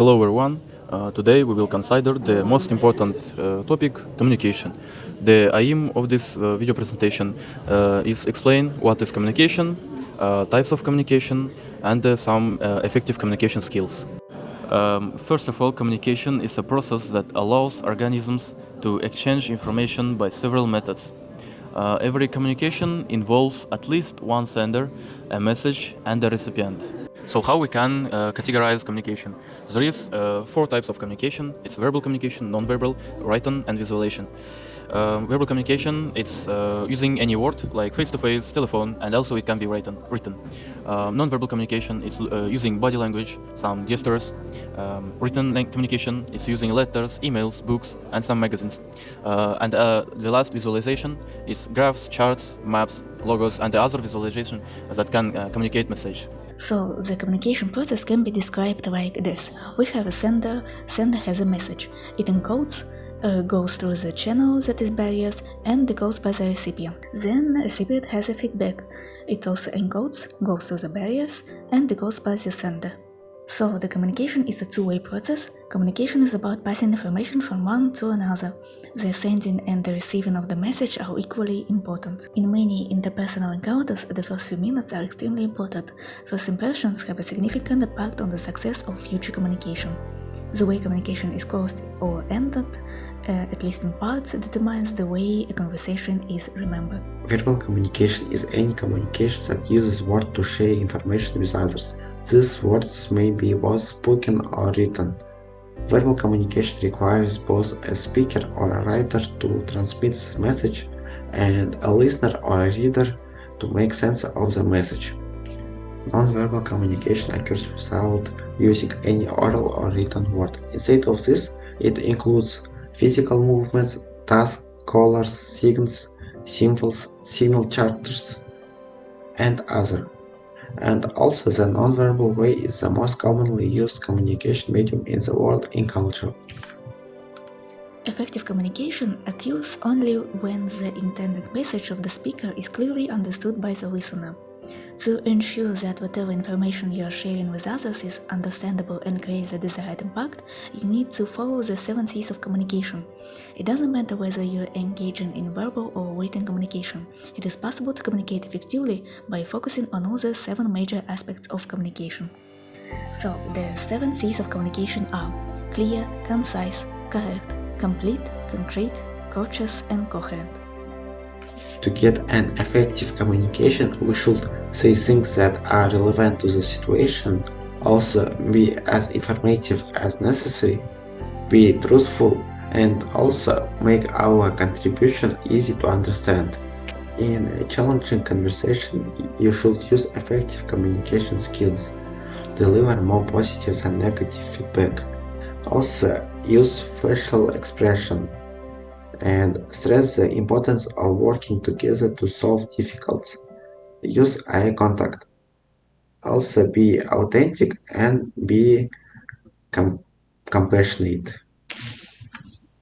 Hello everyone. Today we will consider the most important topic, communication. The aim of this video presentation is explain what is communication, types of communication, and some effective communication skills. First of all, communication is a process that allows organisms to exchange information by several methods. Every communication involves at least one sender, a message, and a recipient. So how we can categorize communication? There is four types of communication. It's verbal communication, non-verbal, written, and visualization. Verbal communication, it's using any word like face-to-face, telephone, and also it can be written. Non-verbal communication, it's using body language, some gestures. Written communication, it's using letters, emails, books, and some magazines. And the last visualization, it's graphs, charts, maps, logos, and the other visualization that can communicate message. So the communication process can be described like this. We have a sender has a message. It encodes, goes through the channel that is barriers, and goes by the recipient. Then the recipient has a feedback. It also encodes, goes through the barriers, and goes by the sender. So the communication is a two-way process. Communication is about passing information from one to another. The sending and the receiving of the message are equally important. In many interpersonal encounters, the first few minutes are extremely important. First impressions have a significant impact on the success of future communication. The way communication is closed or ended, at least in parts, determines the way a conversation is remembered. Verbal communication is any communication that uses words to share information with others. These words may be both spoken or written. Verbal communication requires both a speaker or a writer to transmit the message and a listener or a reader to make sense of the message. Non-verbal communication occurs without using any oral or written word. Instead of this, it includes physical movements, tasks, colors, signs, symbols, signal characters, and other. And also the non-verbal way is the most commonly used communication medium in the world in culture. Effective communication occurs only when the intended message of the speaker is clearly understood by the listener. To ensure that whatever information you are sharing with others is understandable and creates the desired impact, you need to follow the 7 C's of communication. It doesn't matter whether you're engaging in verbal or written communication. It is possible to communicate effectively by focusing on all the 7 major aspects of communication. So, the 7 C's of communication are clear, concise, correct, complete, concrete, courteous, and coherent. To get an effective communication, we should say things that are relevant to the situation, also be as informative as necessary, be truthful, and also make our contribution easy to understand. In a challenging conversation, you should use effective communication skills, deliver more positive than negative feedback, also use facial expression, and stress the importance of working together to solve difficulties. Use eye contact. Also be authentic and be compassionate.